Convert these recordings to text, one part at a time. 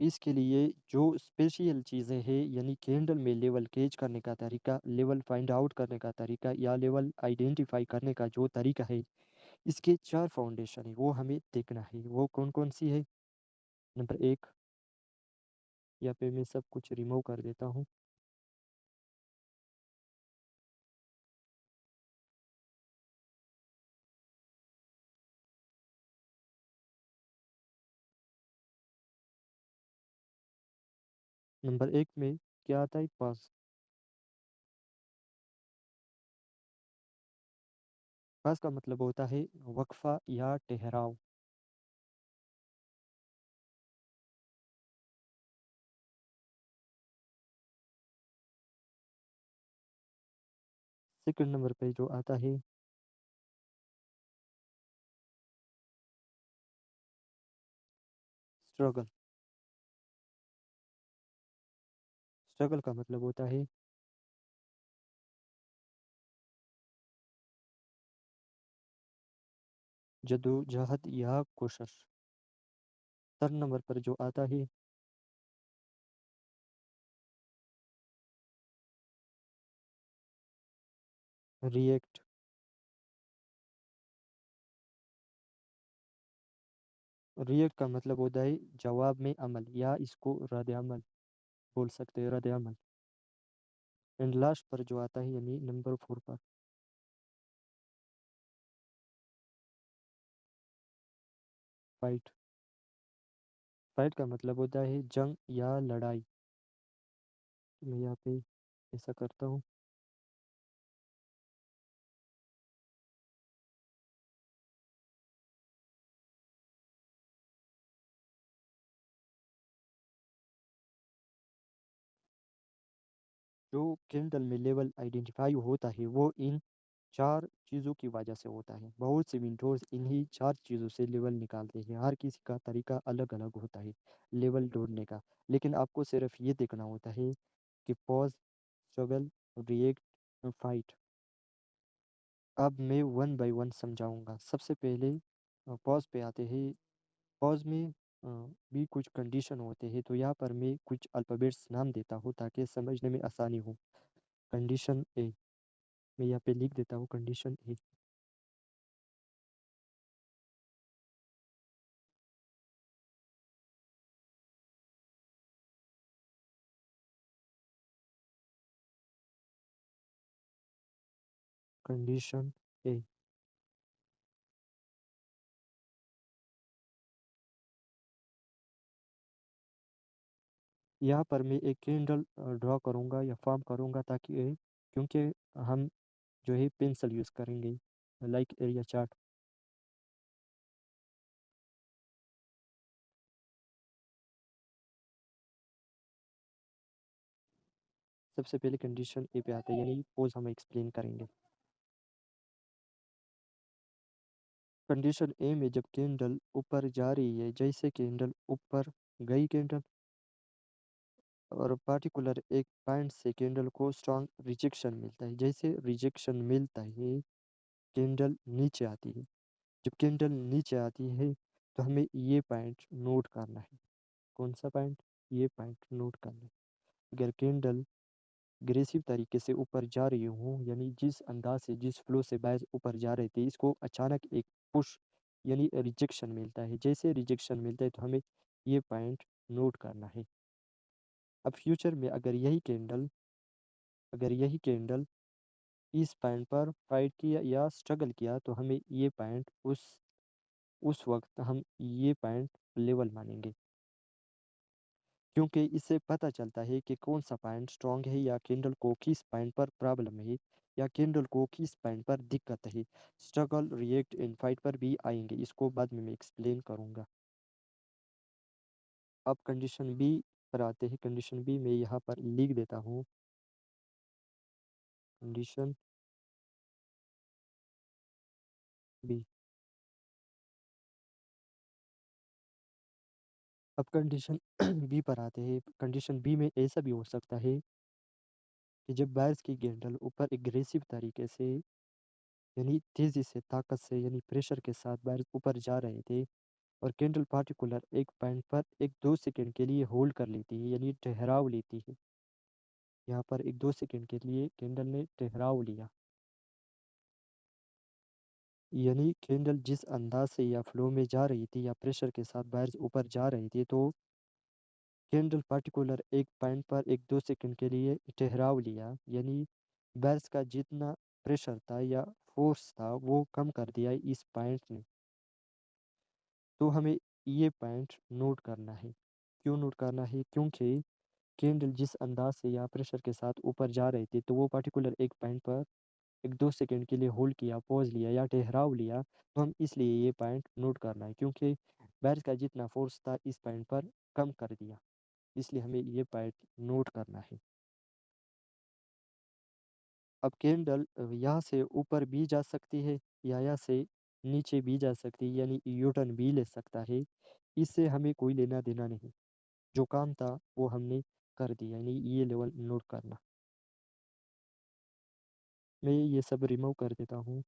اس کے لیے جو اسپیشل چیزیں ہیں یعنی کینڈل میں لیول کیچ کرنے کا طریقہ، لیول فائنڈ آؤٹ کرنے کا طریقہ یا لیول آئیڈینٹیفائی کرنے کا جو طریقہ ہے، اس کے 4 فاؤنڈیشن ہے وہ ہمیں دیکھنا ہے۔ وہ کون کون سی ہے؟ نمبر 1، یا پہ میں سب کچھ ریموو کر دیتا ہوں۔ نمبر 1 میں کیا آتا ہے؟ پاس۔ پاس کا مطلب ہوتا ہے وقفہ یا ٹھہراؤ۔ سیکنڈ نمبر پہ جو آتا ہے اسٹرگل۔ اسٹرگل کا مطلب ہوتا ہے جدوجہد یا کوشش۔ تھرڈ نمبر پر جو آتا ہے ری ایکٹ۔ ری ایکٹ کا مطلب ہوتا ہے جواب میں عمل، یا اس کو رد عمل بول سکتے ہیں، رد عمل۔ اینڈ لاسٹ پر جو آتا ہے یعنی نمبر 4 پر فائٹ۔ فائٹ کا مطلب ہوتا ہے جنگ یا لڑائی۔ میں یہاں پہ ایسا کرتا ہوں۔ جو کینڈل میں لیول آئیڈینٹیفائی ہوتا ہے وہ ان 4 چیزوں کی وجہ سے ہوتا ہے۔ بہت سے ونٹورز انہی 4 چیزوں سے لیول نکالتے ہیں، ہر کسی کا طریقہ الگ الگ ہوتا ہے لیول ڈھونڈنے کا، لیکن آپ کو صرف یہ دیکھنا ہوتا ہے کہ پوز، اسٹرگل، ریئیکٹ، فائٹ۔ اب میں 1 بائی 1 سمجھاؤں گا۔ سب سے پہلے پوز پہ آتے ہیں۔ پوز میں بھی کچھ کنڈیشن ہوتے ہیں، تو یہاں پر میں کچھ الفابیٹس نام دیتا ہوں تاکہ سمجھنے میں آسانی ہو۔ کنڈیشن اے، میں یہاں پہ لکھ دیتا ہوں کنڈیشن اے۔ کنڈیشن اے، یہاں پر میں ایک کینڈل ڈرا کروں گا یا فارم کروں گا تاکہ کیونکہ ہم جو ہے پینسل یوز کریں گے لائک ایریا چارٹ۔ سب سے پہلے کنڈیشن اے پہ آتے ہیں یعنی پوز ہم ایکسپلین کریں گے۔ کنڈیشن اے میں جب کینڈل اوپر جا رہی ہے، جیسے کینڈل اوپر گئی کینڈل اور پارٹیکولر ایک پوائنٹ سے کینڈل کو اسٹرانگ ریجیکشن ملتا ہے، جیسے ریجیکشن ملتا ہے کینڈل نیچے آتی ہے۔ جب کینڈل نیچے آتی ہے تو ہمیں یہ پوائنٹ نوٹ کرنا ہے۔ کون سا پوائنٹ؟ یہ پوائنٹ نوٹ کرنا ہے۔ اگر کینڈل اگریسو طریقے سے اوپر جا رہی ہوں، یعنی جس انداز سے جس فلو سے باعث اوپر جا رہے تھے، اس کو اچانک ایک پش یعنی ریجیکشن ملتا ہے، جیسے ریجیکشن ملتا ہے تو ہمیں یہ پوائنٹ نوٹ کرنا ہے۔ اب فیوچر میں اگر یہی کینڈل اس پوائنٹ پر فائٹ کیا یا اسٹرگل کیا تو ہمیں یہ پوائنٹ اس وقت ہم یہ پوائنٹ لیول مانیں گے، کیونکہ اس سے پتہ چلتا ہے کہ کون سا پوائنٹ اسٹرانگ ہے یا کینڈل کو کس پوائنٹ پر پرابلم ہے یا کینڈل کو کس پوائنٹ پر دقت ہے۔ اسٹرگل، ریئیکٹ اینڈ فائٹ پر بھی آئیں گے، اس کو بعد میں ایکسپلین کروں گا۔ اب کنڈیشن بی پر آتے ہیں۔ کنڈیشن بی میں یہاں پر لکھ دیتا ہوں کنڈیشن بی۔ اب کنڈیشن بی پر آتے ہیں۔ کنڈیشن بی میں ایسا بھی ہو سکتا ہے کہ جب بائرس کی کینڈل اوپر اگریسو طریقے سے یعنی تیزی سے، طاقت سے، یعنی پریشر کے ساتھ بائرس اوپر جا رہے تھے، اور کینڈل پارٹیکولر ایک پوائنٹ پر 1-2 سیکنڈ کے لیے ہولڈ کر لیتی ہے، یعنی ٹھہراؤ لیتی ہے۔ یہاں پر 1-2 سیکنڈ کے لیے کینڈل نے ٹھہراؤ لیا، یعنی کینڈل جس انداز سے یا فلو میں جا رہی تھی یا پریشر کے ساتھ بائرز اوپر جا رہی تھی، تو کینڈل پارٹیکولر ایک پوائنٹ پر 1-2 سیکنڈ کے لیے ٹھہراؤ لیا، یعنی بائرز کا جتنا پریشر تھا یا فورس تھا وہ کم کر دیا اس پوائنٹ نے۔ تو ہمیں یہ پوائنٹ نوٹ کرنا ہے۔ کیوں نوٹ کرنا ہے؟ کیونکہ کینڈل جس انداز سے یا پریشر کے ساتھ اوپر جا رہی تھی، تو وہ پارٹیکولر ایک پوائنٹ پر 1-2 سیکنڈ کے لیے ہولڈ کیا، پوز لیا یا ٹھہراؤ لیا، تو ہم اس لیے یہ پوائنٹ نوٹ کرنا ہے، کیونکہ بارش کا جتنا فورس تھا اس پوائنٹ پر کم کر دیا، اس لیے ہمیں یہ پوائنٹ نوٹ کرنا ہے۔ اب کینڈل یہاں سے اوپر بھی جا سکتی ہے یا یہاں سے نیچے بھی جا سکتی ہے، یعنی یوٹرن بھی لے سکتا ہے، اس سے ہمیں کوئی لینا دینا نہیں۔ جو کام تھا وہ ہم نے کر دیا، یعنی یہ لیول نوٹ کرنا۔ میں یہ سب ریموو کر دیتا ہوں۔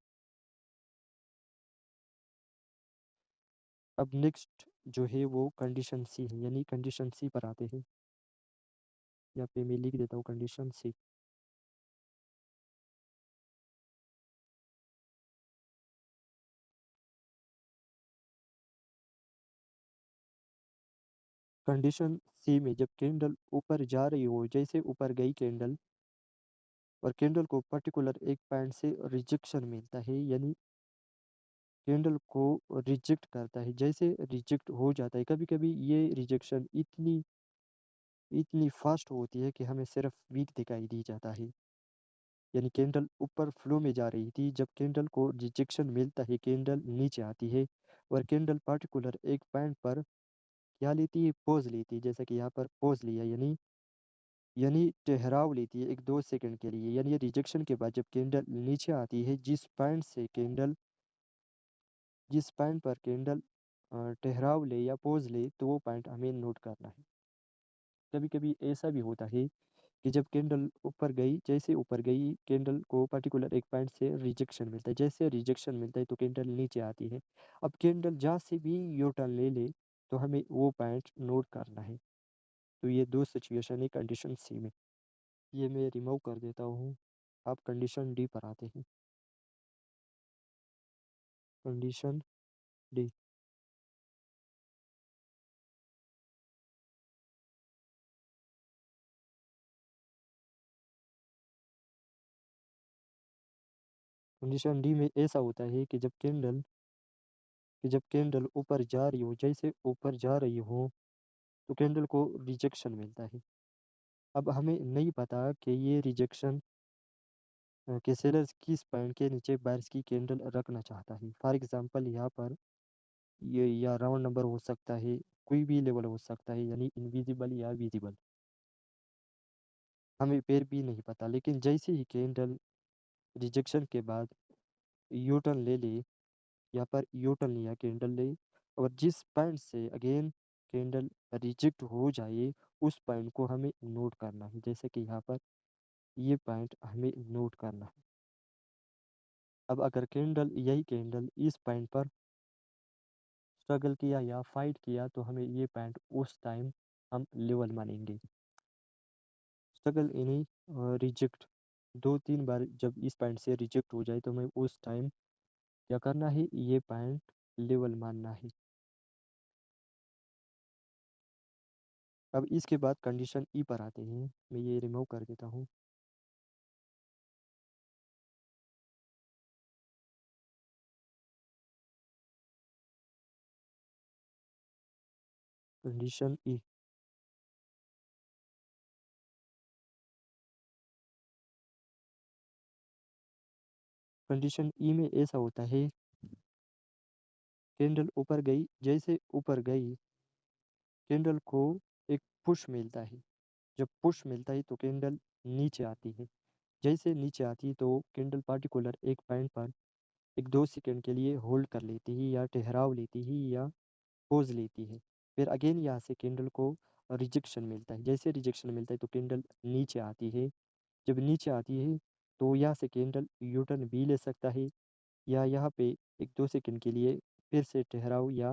اب نیکسٹ جو ہے وہ کنڈیشن سی ہے، یعنی کنڈیشن سی پر آتے ہیں۔ یہاں پہ میں لکھ دیتا ہوں کنڈیشن سی۔ کنڈیشن سی میں جب کینڈل اوپر جا رہی ہو، جیسے اوپر گئی کینڈل اور کینڈل کو پرٹیکولر ایک پوائنٹ سے ریجیکشن ملتا ہے، یعنی کینڈل کو ریجیکٹ کرتا ہے، جیسے ریجیکٹ ہو جاتا ہے، کبھی کبھی یہ ریجیکشن اتنی فاسٹ ہوتی ہے کہ ہمیں صرف ویک دکھائی دی جاتا ہے، یعنی کینڈل اوپر فلو میں جا رہی تھی، جب کینڈل کو ریجیکشن ملتا ہے کینڈل نیچے آتی ہے، اور کینڈل پارٹیکولر ایک پوائنٹ پر کیا لیتی ہے؟ پوز لیتی ہے، جیسا کہ یہاں پر پوز لیا، یعنی ٹھہراؤ لیتی ہے 1-2 سیکنڈ کے لیے، یعنی ریجیکشن کے بعد جب کینڈل نیچے آتی ہے، جس پوائنٹ پر کینڈل ٹھہراؤ لے یا پوز لے، تو وہ پوائنٹ ہمیں نوٹ کرنا ہے۔ کبھی کبھی ایسا بھی ہوتا ہے کہ جب کینڈل اوپر گئی، جیسے اوپر گئی کینڈل کو پرٹیکولر ایک پوائنٹ سے ریجیکشن ملتا ہے، جیسے ریجیکشن ملتا ہے تو کینڈل نیچے آتی ہے۔ اب کینڈل جہاں سے بھی یو ٹرن لے لے تو ہمیں وہ پوائنٹ نوٹ کرنا ہے۔ تو یہ دو سچویشن ہے کنڈیشن سی میں۔ یہ میں ریموو کر دیتا ہوں۔ آپ کنڈیشن ڈی پر آتے ہیں۔ Condition D. کنڈیشن ڈی میں ایسا ہوتا ہے کہ جب کینڈل اوپر جا رہی ہو، جیسے اوپر جا رہی ہو تو کینڈل کو ریجیکشن ملتا ہے۔ اب ہمیں نہیں پتا کہ یہ ریجیکشن کہ سیلرز کس پوائنٹ کے نیچے بائرز کی کینڈل رکھنا چاہتا ہے۔ فار ایگزامپل یہاں پر یہ یا راؤنڈ نمبر ہو سکتا ہے، کوئی بھی لیول ہو سکتا ہے، یعنی انویزیبل یا ویزیبل، ہمیں پھر بھی نہیں پتا۔ لیکن جیسے ہی کینڈل ریجیکشن کے بعد یوٹرن لے لے، یہاں پر یوٹرن لیا کینڈل لے، اور جس پوائنٹ سے اگین کینڈل ریجیکٹ ہو جائے اس پوائنٹ کو ہمیں نوٹ کرنا ہے، جیسے کہ یہاں پر یہ پوائنٹ ہمیں نوٹ کرنا ہے۔ اب اگر یہی کینڈل اس پوائنٹ پر اسٹرگل کیا یا فائٹ کیا تو ہمیں یہ پوائنٹ اس ٹائم ہم لیول مانیں گے۔ اسٹرگل یعنی ریجیکٹ 2-3 بار جب اس پوائنٹ سے ریجیکٹ ہو جائے تو ہمیں اس ٹائم کیا کرنا ہے؟ یہ پوائنٹ لیول ماننا ہے۔ اب اس کے بعد کنڈیشن ای پر آتے ہیں۔ میں یہ ریموو کر دیتا ہوں۔ کنڈیشن ای۔ کنڈیشن ای میں ایسا ہوتا ہے کینڈل اوپر گئی، جیسے اوپر گئی کینڈل کو ایک پش ملتا ہے، جب پش ملتا ہے تو کینڈل نیچے آتی ہے، جیسے نیچے آتی ہے تو کینڈل پارٹیکولر ایک پوائنٹ پر 1-2 سیکنڈ کے لیے ہولڈ کر لیتی ہے یا ٹھہراؤ لیتی ہے یا پوز لیتی ہے، پھر اگین یہاں سے کینڈل کو ریجیکشن ملتا ہے، جیسے ریجیکشن ملتا ہے تو کینڈل نیچے آتی ہے، جب نیچے آتی ہے تو یہاں سے کینڈل یوٹرن بھی لے سکتا ہے، یا یہاں پہ 1-2 سیکنڈ کے لیے پھر سے ٹھہراؤ یا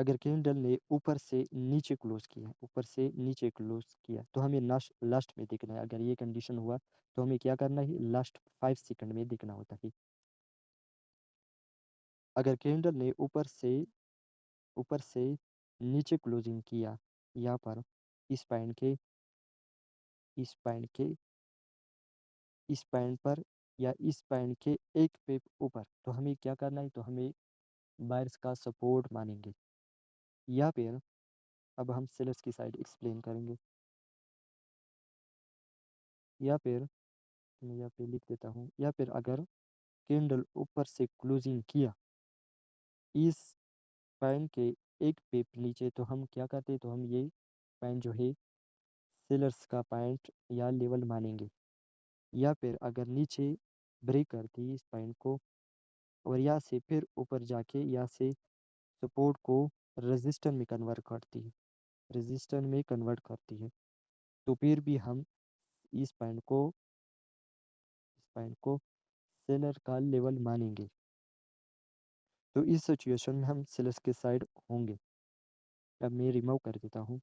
اگر کینڈل نے اوپر سے نیچے کلوز کیا، اوپر سے نیچے کلوز کیا تو ہمیں لاسٹ میں دیکھنا ہے. اگر یہ کنڈیشن ہوا تو ہمیں کیا کرنا ہے؟ لاسٹ 5 سیکنڈ میں دیکھنا ہوتا ہے. اگر کینڈل نے اوپر سے نیچے کلوزنگ کیا یہاں پر اس پوائنٹ کے اس پوائنٹ پر یا اس پوائنٹ کے ایک پیپ اوپر، تو ہمیں کیا کرنا ہے؟ تو ہمیں بائرس کا سپورٹ مانیں گے. یا پھر اب ہم سیلرس کی سائڈ ایکسپلین کریں گے. یا پھر میں یہاں پہ لکھ دیتا ہوں، یا پھر اگر کینڈل اوپر سے کلوزنگ کیا اس پین کے ایک پیپ نیچے، تو ہم کیا کرتے؟ تو ہم یہ پین جو ہے سیلرس کا پوائنٹ یا لیول مانیں گے. یا پھر اگر نیچے بریک کرتی اس پوائنٹ کو اور یہاں سے پھر اوپر جا کے یہاں سے سپورٹ کو رزسٹر میں کنورٹ کرتی ہے تو پھر بھی ہم اس پوائنٹ کو سیلر کا لیول مانیں گے. تو اس سچویشن میں ہم سیلرس کے سائڈ ہوں گے. اب میں ریموو کر دیتا ہوں.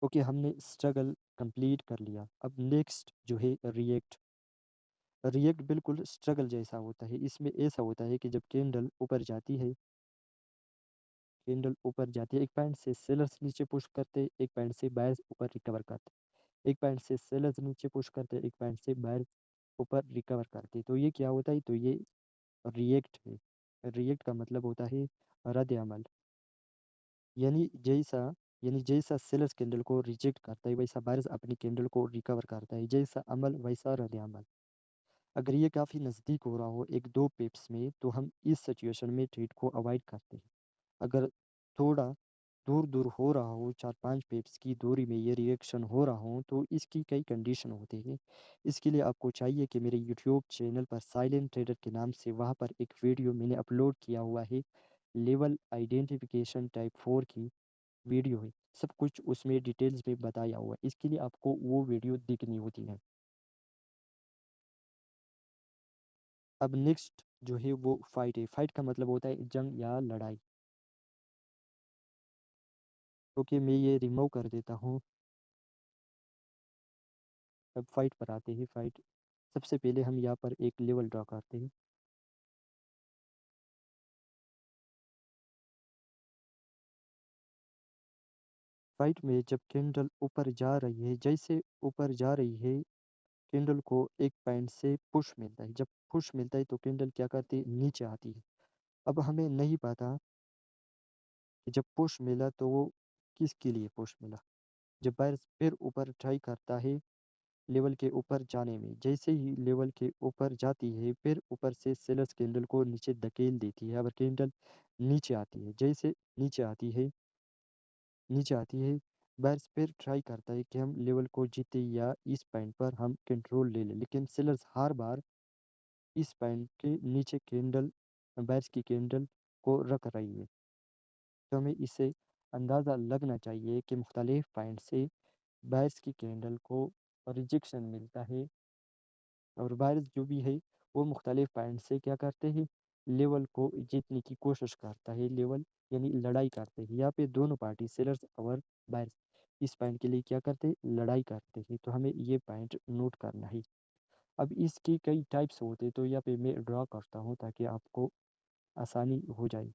اوکے، ہم نے اسٹرگل کمپلیٹ کر لیا. اب نیکسٹ جو ہے ریئیکٹ بالکل اسٹرگل جیسا ہوتا ہے. اس میں ایسا ہوتا ہے کہ جب کینڈل اوپر جاتی ہے ایک پوائنٹ سے سیلرس نیچے پش کرتے، ایک پوائنٹ سے بائرز اوپر ریکور کرتے. ایک پوائنٹ سے سیلرز نیچے پش کرتے، ایک پوائنٹ سے بائرز اوپر ریکور کرتے. تو یہ کیا ہوتا ہے؟ تو یہ ریئیکٹ ہے. ریئیکٹ کا مطلب ہوتا ہے رد عمل. یعنی جیسا سیلرس کینڈل کو ریجیکٹ کرتا ہے ویسا بائرز اپنی کینڈل کو ریکور کرتا ہے. جیسا عمل ویسا رد عمل. اگر یہ کافی نزدیک ہو رہا ہو ایک دو پیپس میں تو ہم اس سچویشن میں ٹریڈ کو اوائڈ کرتے ہیں. اگر تھوڑا دور ہو رہا ہو 4-5 پیپس کی دوری میں یہ ریئیکشن ہو رہا ہو تو اس کی کئی کنڈیشن ہوتے ہیں. اس کے لیے آپ کو چاہیے کہ میرے یوٹیوب چینل پر سائلنٹ ٹریڈر کے نام سے وہاں پر ایک ویڈیو میں نے اپلوڈ کیا ہوا ہے. لیول آئیڈینٹیفیکیشن ٹائپ 4 کی ویڈیو ہے. سب کچھ اس میں ڈیٹیلز میں بتایا ہوا ہے. اس کے لیے آپ کو وہ ویڈیو دیکھنی ہوتی ہے. اب نیکسٹ جو ہے وہ فائٹ ہے. فائٹ کا مطلب ہوتا ہے جنگ یا لڑائی. اوکے، میں یہ ریموو کر دیتا ہوں. اب فائٹ پر آتے ہیں. فائٹ سب سے پہلے ہم یہاں پر ایک لیول ڈرا کرتے ہیں. فائٹ میں جب کینڈل اوپر جا رہی ہے، جیسے اوپر جا رہی ہے کینڈل کو ایک پوائنٹ سے پش ملتا ہے. جب پش ملتا ہے تو کینڈل کیا کرتی ہے؟ نیچے آتی ہے. اب ہمیں نہیں پتا کہ جب پش ملا تو وہ کس کے لیے پش ملا. جب بائر پھر اوپر ٹرائی کرتا ہے لیول کے اوپر جانے میں، جیسے ہی لیول کے اوپر جاتی ہے پھر اوپر سے سیلرس کینڈل کو نیچے دھکیل دیتی ہے. اب کینڈل نیچے آتی ہے، جیسے نیچے آتی ہے بائرس پھر ٹرائی کرتا ہے کہ ہم لیول کو جیتے یا اس پوائنٹ پر ہم کنٹرول لے لیں. لیکن سیلرز ہر بار اس پوائنٹ کے نیچے کینڈل بائرس کی کینڈل کو رکھ رہی ہے. تو ہمیں اس سے اندازہ لگنا چاہیے کہ مختلف پوائنٹ سے بائرس کی کینڈل کو ریجیکشن ملتا ہے اور بائرس جو بھی ہے وہ مختلف پوائنٹ سے کیا کرتے ہیں؟ لیول کو جیتنے کی کوشش کرتا ہے. لیول یعنی لڑائی کرتے ہیں. یہاں پہ دونوں پارٹی سیلرز اور بائرس اس پوائنٹ کے لیے کیا کرتے ہیں؟ لڑائی کرتے ہیں. تو ہمیں یہ پوائنٹ نوٹ کرنا ہے. اب اس کی کئی ٹائپس ہوتے تو یہاں پہ میں ڈرا کرتا ہوں تاکہ آپ کو آسانی ہو جائے.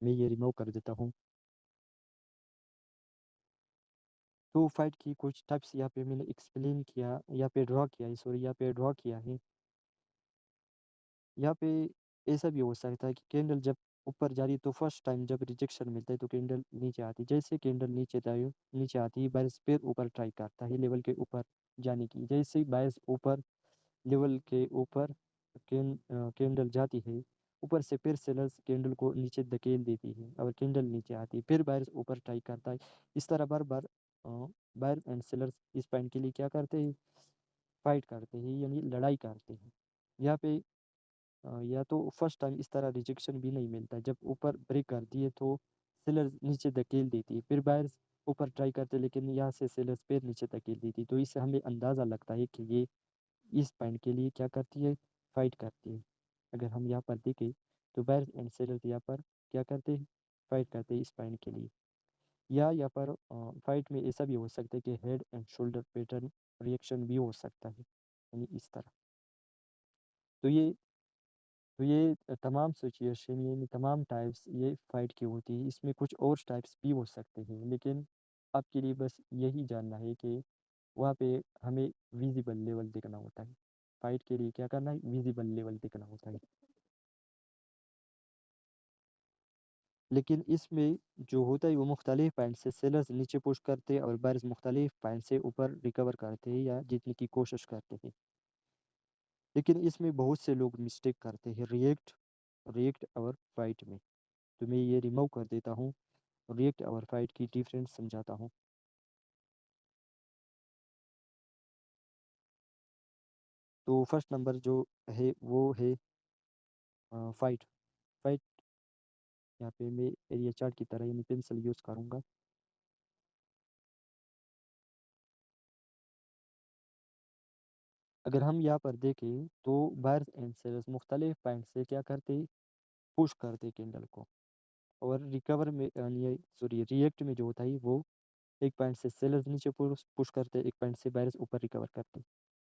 میں یہ ریموو کر دیتا ہوں. تو فائٹ کی کچھ ٹائپس یہاں پہ میں نے ایکسپلین کیا، یہاں پہ ڈرا کیا ہے. یہاں پہ ڈرا کیا ہے. یہاں پہ ایسا بھی ہو سکتا ہے کہ کینڈل جب اوپر جا رہی ہے تو فرسٹ ٹائم جب ریجیکشن ملتا ہے تو کینڈل نیچے آتی ہے. جیسے کینڈل نیچے آتی ہے بائرس پھر اوپر ٹرائی کرتا ہے لیول کے اوپر جانے کی. جیسے بائرس اوپر لیول کے اوپر کینڈل جاتی ہے اوپر سے پھر سیلرز کینڈل کو نیچے دھکیل دیتی ہے اور کینڈل نیچے آتی ہے. پھر بائرس اوپر ٹرائی کرتا ہے. اس طرح بار بار بائر اینڈ سیلرز اس پوائنٹ کے لیے کیا کرتے ہیں؟ فائٹ کرتے ہیں یعنی لڑائی کرتے ہیں. یہاں پہ یا تو فرسٹ ٹائم اس طرح ریجیکشن بھی نہیں ملتا. جب اوپر بریک کرتی ہے تو سیلرز نیچے دھکیل دیتی ہے. پھر بائرز اوپر ٹرائی کرتے لیکن یہاں سے سیلرز پھر نیچے دھکیل دیتی. تو اس سے ہمیں اندازہ لگتا ہے کہ یہ اس پوائنٹ کے لیے کیا کرتی ہے؟ فائٹ کرتی ہے. اگر ہم یہاں پر دیکھیں تو بائرز اینڈ سیلرز یہاں پر کیا کرتے ہیں؟ فائٹ کرتے ہیں اس پوائنٹ کے لیے. یا یہاں پر فائٹ میں ایسا بھی ہو سکتا ہے کہ head and shoulder pattern reaction بھی ہو سکتا ہے، یعنی اس طرح. تو یہ تمام سچویشن، یعنی تمام ٹائپس یہ فائٹ کی ہوتی ہے. اس میں کچھ اور ٹائپس بھی ہو سکتے ہیں، لیکن آپ کے لیے بس یہی جاننا ہے کہ وہاں پہ ہمیں ویزیبل لیول دکھنا ہوتا ہے. فائٹ کے لیے کیا کرنا ہے؟ ویزیبل لیول دکھنا ہوتا ہے. لیکن اس میں جو ہوتا ہے وہ مختلف پوائنٹ سے سیلرز نیچے پوش کرتے ہیں اور بائرز مختلف پوائنٹ سے اوپر ریکور کرتے ہیں یا جیتنے کی کوشش کرتے ہیں. لیکن اس میں بہت سے لوگ مسٹیک کرتے ہیں ریئیکٹ اور فائٹ میں. تو میں یہ ریموو کر دیتا ہوں، ریئیکٹ اور فائٹ کی ڈیفرنس سمجھاتا ہوں. تو فرسٹ نمبر جو ہے وہ ہے فائٹ. فائٹ یہاں پہ میں ایریا چارٹ کی طرح یعنی پینسل یوز کروں گا. اگر ہم یہاں پر دیکھیں تو بائرز اینڈ سیلرز مختلف پوائنٹ سے کیا کرتے؟ پوش کرتے کینڈل کو. اور ریکور میں ریئیکٹ میں جو ہوتا ہے وہ ایک پوائنٹ سے سیلرز نیچے پش کرتے، ایک پوائنٹ سے بائرز اوپر ریکور کرتے.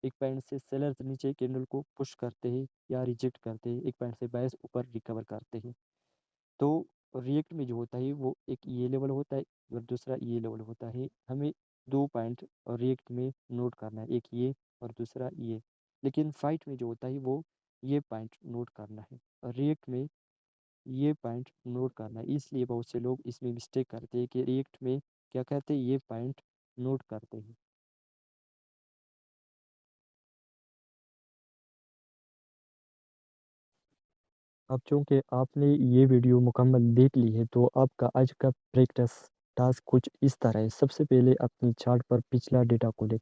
ایک پوائنٹ سے سیلرز نیچے کینڈل کو پش کرتے ہیں یا ریجیکٹ کرتے ہیں، ایک پوائنٹ سے بائرز اوپر ریکور کرتے ہیں. تو ریئیکٹ میں جو ہوتا ہے وہ ایک یہ لیول ہوتا ہے اور دوسرا یہ لیول ہوتا ہے. ہمیں دو پوائنٹ ریئیکٹ میں نوٹ کرنا ہے، ایک یہ اور دوسرا یہ. لیکن فائٹ میں جو ہوتا ہے وہ یہ پوائنٹ نوٹ کرنا ہے، اور ریئیکٹ میں یہ پوائنٹ نوٹ کرنا ہے. اس لیے بہت سے لوگ اس میں مسٹیک کرتے ہیں کہ ریئیکٹ میں کیا کہتے ہیں؟ یہ پوائنٹ نوٹ کرتے ہیں. اب چونکہ آپ نے یہ ویڈیو مکمل دیکھ لی ہے تو آپ کا آج کا پریکٹس ٹاسک کچھ اس طرح ہے. سب سے پہلے اپنی چارٹ پر پچھلا ڈیٹا کو لیں.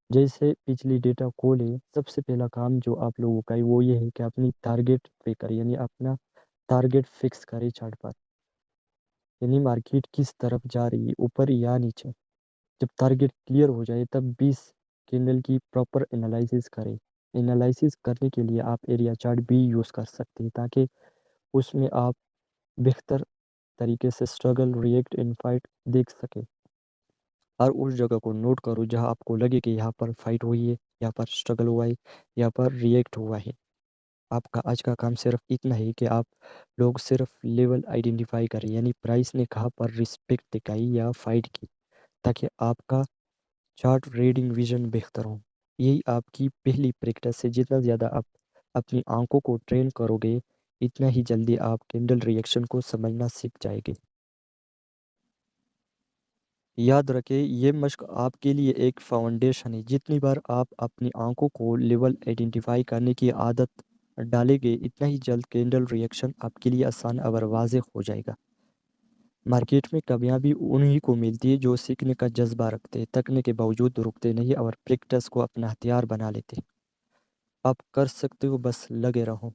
جیسے پچھلی ڈیٹا کو لیں، سب سے پہلا کام جو آپ لوگوں کا ہے وہ یہ ہے کہ اپنی ٹارگیٹ پہ کریں، یعنی اپنا ٹارگیٹ فکس کریں چارٹ پر. یعنی مارکیٹ کس طرف جا رہی ہے، اوپر یا نیچے. جب ٹارگیٹ کلیئر ہو جائے تب 20 کینڈل کی پراپر انالائسس کریں. انالائسس کرنے کے لیے آپ ایریا چارٹ بھی یوز کر سکتے ہیں تاکہ اس میں آپ بہتر طریقے سے اسٹرگل، ریئیکٹ اینڈ فائٹ دیکھ سکیں. اور اس جگہ کو نوٹ کرو جہاں آپ کو لگے کہ یہاں پر فائٹ ہوئی ہے، یہاں پر اسٹرگل ہوا ہے، یہاں پر ریئیکٹ ہوا ہے. آپ کا آج کا کام صرف اتنا ہے کہ آپ لوگ صرف لیول آئیڈینٹیفائی کریں، یعنی پرائس نے کہاں پر رسپیکٹ دکھائی یا فائٹ کی، تاکہ آپ کا چارٹ ریڈنگ ویژن بہتر ہو. یہی آپ کی پہلی پریکٹس ہے. جتنا زیادہ آپ اپنی آنکھوں کو ٹرین کرو گے اتنا ہی جلدی آپ کینڈل ریئیکشن کو سمجھنا سیکھ جائے گے. یاد رکھیں یہ مشق آپ کے لیے ایک فاؤنڈیشن ہے. جتنی بار آپ اپنی آنکھوں کو لیول آئیڈینٹیفائی کرنے کی عادت ڈالیں گے اتنا ہی جلد کینڈل ریئیکشن آپ کے لیے آسان اور واضح ہو جائے گا. مارکیٹ میں کامیابی انہی کو ملتی ہے جو سیکھنے کا جذبہ رکھتے، تھکنے کے باوجود رکتے نہیں اور پریکٹس کو اپنا ہتھیار بنا لیتے. آپ کر سکتے ہو، بس لگے رہو.